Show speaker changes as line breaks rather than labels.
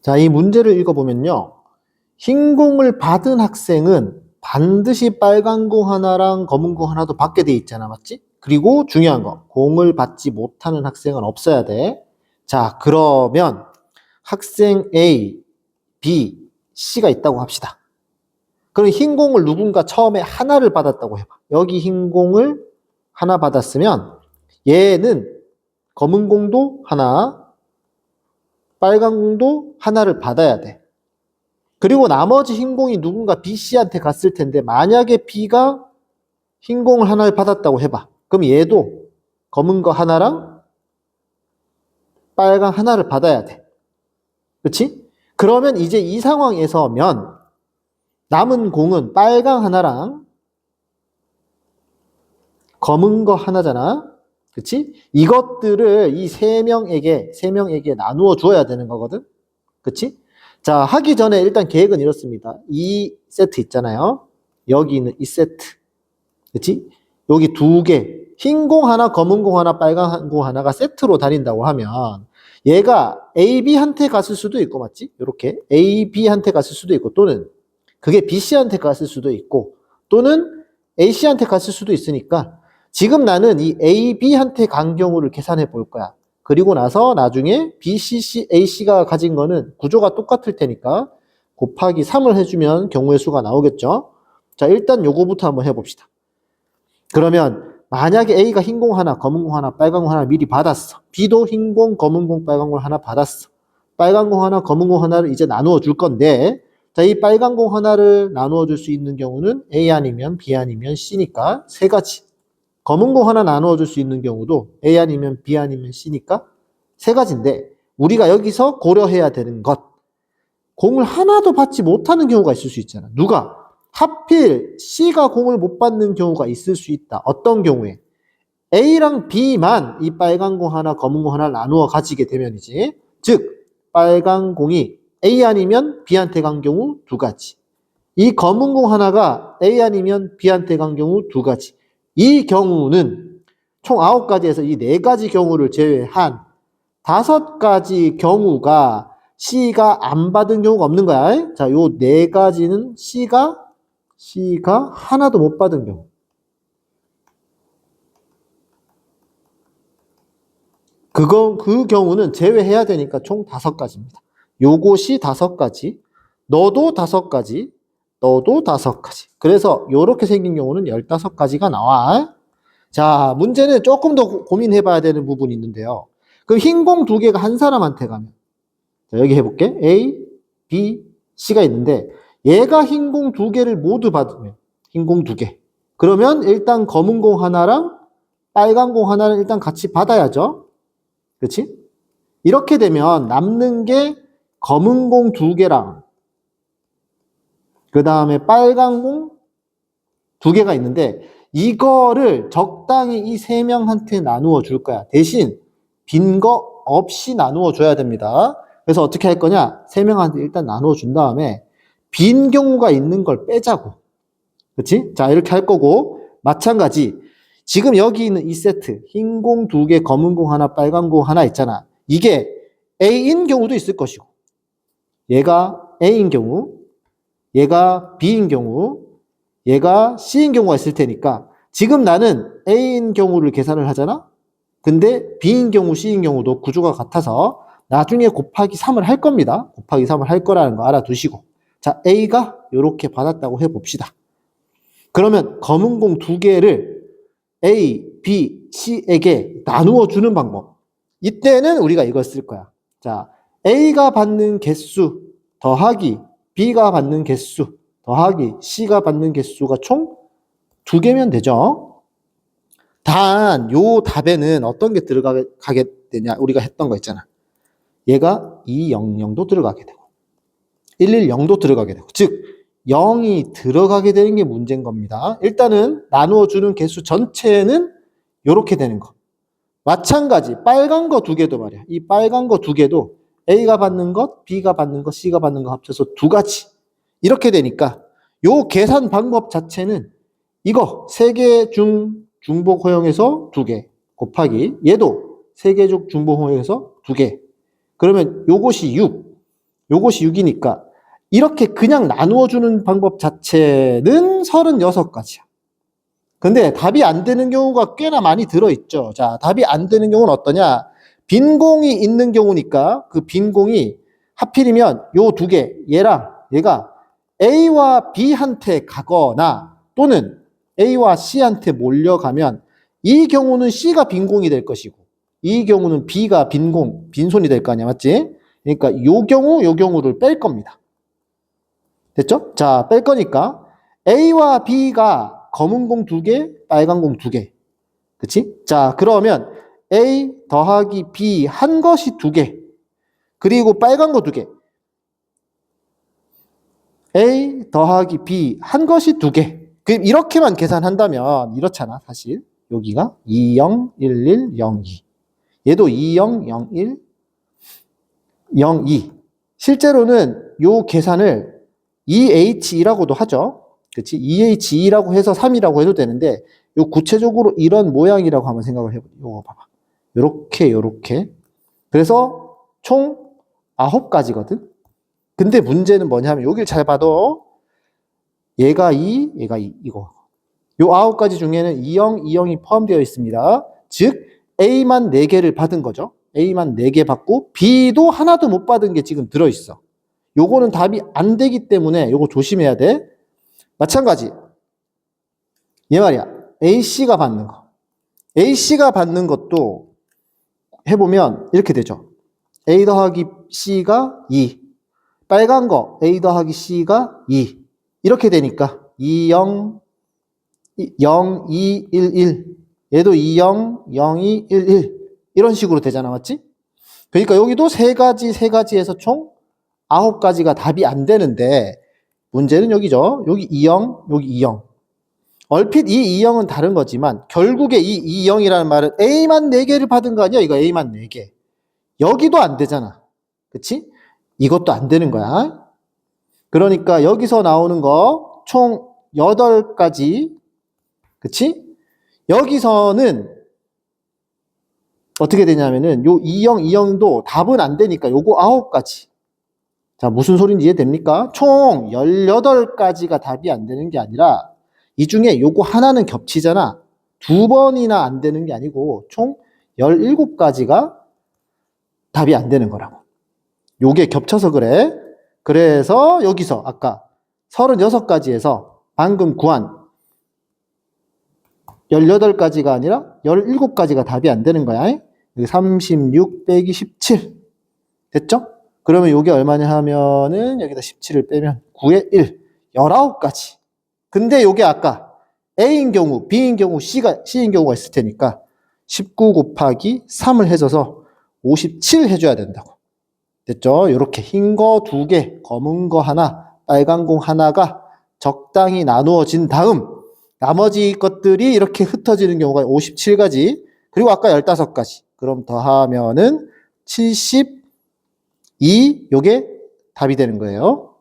자, 이 문제를 읽어보면요. 흰 공을 받은 학생은 반드시 빨간 공 하나랑 검은 공 하나도 받게 돼 있잖아. 맞지? 그리고 중요한 거, 공을 받지 못하는 학생은 없어야 돼. 자, 그러면 학생 A, B, C가 있다고 합시다. 그럼 흰 공을 누군가 처음에 하나를 받았다고 해봐. 여기 흰 공을 하나 받았으면 얘는 검은 공도 하나, 빨간 공도 하나를 받아야 돼. 그리고 나머지 흰 공이 누군가 B, C한테 갔을 텐데 만약에 B가 흰 공을 하나를 받았다고 해봐. 그럼 얘도 검은 거 하나랑 빨간 하나를 받아야 돼. 그렇지? 그러면 이제 이 상황에서면 남은 공은 빨강 하나랑 검은 거 하나잖아. 그치? 이것들을 이 세 명에게 나누어 주어야 되는 거거든. 그치? 자, 하기 전에 일단 계획은 이렇습니다. 이 세트 있잖아요. 여기 있는 이 세트. 그치? 여기 두 개. 흰 공 하나, 검은 공 하나, 빨간 공 하나가 세트로 다닌다고 하면 얘가 A, B한테 갔을 수도 있고, 맞지? 이렇게 A, B한테 갔을 수도 있고, 또는 그게 B, C한테 갔을 수도 있고, 또는 A, C한테 갔을 수도 있으니까 지금 나는 이 A, B한테 간 경우를 계산해 볼 거야. 그리고 나서 나중에 B, C, A, C가 가진 거는 구조가 똑같을 테니까 곱하기 3을 해주면 경우의 수가 나오겠죠. 자, 일단 요거부터 한번 해봅시다. 그러면 만약에 A가 흰 공 하나, 검은 공 하나, 빨간 공 하나 미리 받았어. B도 흰 공, 검은 공, 빨간 공 하나 받았어. 빨간 공 하나, 검은 공 하나를 이제 나누어 줄 건데, 자, 이 빨간 공 하나를 나누어 줄 수 있는 경우는 A 아니면 B 아니면 C니까 세 가지. 검은 공 하나 나누어 줄 수 있는 경우도 A 아니면 B 아니면 C니까 세 가지인데, 우리가 여기서 고려해야 되는 것. 공을 하나도 받지 못하는 경우가 있을 수 있잖아. 누가? 하필 C가 공을 못 받는 경우가 있을 수 있다. 어떤 경우에? A랑 B만 이 빨간 공 하나, 검은 공 하나 나누어 가지게 되면이지. 즉, 빨간 공이 A 아니면 B한테 간 경우 두 가지. 이 검은 공 하나가 A 아니면 B한테 간 경우 두 가지. 이 경우는 총 9가지에서 이 4가지 경우를 제외한 5가지 경우가 C가 안 받은 경우가 없는 거야. 자, 요 4가지는 C가 하나도 못 받은 경우. 그 경우는 제외해야 되니까 총 5가지입니다. 요것이 5가지, 너도 5가지, 너도 5가지. 그래서 요렇게 생긴 경우는 15가지가 나와. 자, 문제는 조금 더 고민해 봐야 되는 부분이 있는데요. 그럼 흰 공 2개가 한 사람한테 가면, 자, 여기 해볼게. A, B, C가 있는데 얘가 흰 공 2개를 모두 받으면 흰 공 2개. 그러면 일단 검은 공 하나랑 빨간 공 하나를 일단 같이 받아야죠. 그렇지? 이렇게 되면 남는 게 검은 공 2개랑 그 다음에 빨간 공 2개가 있는데 이거를 적당히 이 3명한테 나누어 줄 거야. 대신 빈 거 없이 나누어 줘야 됩니다. 그래서 어떻게 할 거냐? 3명한테 일단 나누어 준 다음에 빈 경우가 있는 걸 빼자고. 그렇지? 자, 이렇게 할 거고 마찬가지 지금 여기 있는 이 세트 흰 공 2개, 검은 공 하나, 빨간 공 하나 있잖아. 이게 A인 경우도 있을 것이고 얘가 A인 경우, 얘가 B인 경우, 얘가 C인 경우가 있을 테니까 지금 나는 A인 경우를 계산을 하잖아. 근데 B인 경우, C인 경우도 구조가 같아서 나중에 곱하기 3을 할 겁니다. 곱하기 3을 할 거라는 거 알아두시고 자, A가 이렇게 받았다고 해봅시다. 그러면 검은 공 2개를 A, B, C에게 나누어 주는 방법. 이때는 우리가 이걸 쓸 거야. 자, A가 받는 개수 더하기 B가 받는 개수 더하기 C가 받는 개수가 총 2개면 되죠. 단, 요 답에는 어떤 게 들어가게 되냐? 우리가 했던 거 있잖아. 얘가 200도 들어가게 되고 110도 들어가게 되고 즉 0이 들어가게 되는 게 문제인 겁니다. 일단은 나누어주는 개수 전체는 이렇게 되는 거. 마찬가지 빨간 거 2개도 말이야. 이 빨간 거 2개도 A가 받는 것, B가 받는 것, C가 받는 것 합쳐서 2가지. 이렇게 되니까 요 계산 방법 자체는 이거 3개 중 중복 허용해서 2개 곱하기 얘도 3개 중 중복 허용해서 2개. 그러면 요것이 6. 요것이 6이니까 이렇게 그냥 나누어 주는 방법 자체는 36가지야. 근데 답이 안 되는 경우가 꽤나 많이 들어있죠. 자, 답이 안 되는 경우는 어떠냐? 빈 공이 있는 경우니까 그 빈 공이 하필이면 요 두 개, 얘랑 얘가 A와 B한테 가거나 또는 A와 C한테 몰려가면 이 경우는 C가 빈 공이 될 것이고 이 경우는 B가 빈손이 될 거 아니야, 맞지? 그러니까 요 경우를 뺄 겁니다. 됐죠? 자, 뺄 거니까 A와 B가 검은 공 2개, 빨간 공 2개. 그치? 자, 그러면 A 더하기 B 한 것이 2개. 그리고 빨간 거 2개. A 더하기 B 한 것이 2개. 이렇게만 계산한다면 이렇잖아, 사실. 여기가 2, 0, 1, 1, 0, 2. 얘도 2, 0, 0, 1, 0, 2. 실제로는 요 계산을 EH2라고도 하죠. 그치? EH2라고 해서 3이라고 해도 되는데, 요 구체적으로 이런 모양이라고 한번 생각을 해보세요. 요거 봐봐. 요렇게. 그래서 총 9가지거든? 근데 문제는 뭐냐면, 여길 잘 봐도, 얘가 2, 얘가 2, 이거. 요 9가지 중에는 2형, 2형이 포함되어 있습니다. 즉, A만 4개를 받은 거죠. A만 4개 받고, B도 하나도 못 받은 게 지금 들어있어. 요거는 답이 안 되기 때문에 요거 조심해야 돼. 마찬가지. 얘 말이야. A씨가 받는 거. A씨가 받는 것도 해보면 이렇게 되죠. A 더하기 C가 2. 빨간 거 A 더하기 C가 2. 이렇게 되니까 2, 0, 0, 2, 1, 1. 얘도 2, 0, 0, 2, 1, 1. 이런 식으로 되잖아. 맞지? 그러니까 여기도 3가지에서 총 9가지가 답이 안 되는데 문제는 여기죠. 여기 2형, 여기 2형. 얼핏 이 2형은 다른 거지만 결국에 이 2형이라는 말은 A만 4개를 받은 거 아니야? 이거 A만 4개. 여기도 안 되잖아. 그치? 이것도 안 되는 거야. 그러니까 여기서 나오는 거 총 8가지. 그치? 여기서는 어떻게 되냐면은 요 2형, 2형도 답은 안 되니까 요거 9가지. 자, 무슨 소리인지 이해됩니까? 총 18가지가 답이 안 되는 게 아니라 이 중에 요거 하나는 겹치잖아. 2번이나 안 되는 게 아니고 총 17가지가 답이 안 되는 거라고. 요게 겹쳐서 그래. 그래서 여기서 아까 36가지에서 방금 구한 18가지가 아니라 17가지가 답이 안 되는 거야. 여기 36 빼기 17. 됐죠? 그러면 이게 얼마냐 하면은 여기다 17을 빼면 9에 1. 19가지. 근데 이게 아까 A인 경우, B인 경우, C인 경우가 있을 테니까 19 곱하기 3을 해줘서 57 해줘야 된다고. 됐죠? 이렇게 흰 거 2개, 검은 거 하나, 빨간 공 하나가 적당히 나누어진 다음 나머지 것들이 이렇게 흩어지는 경우가 57가지, 그리고 아까 15가지. 그럼 더하면은 72, 요게 답이 되는 거예요.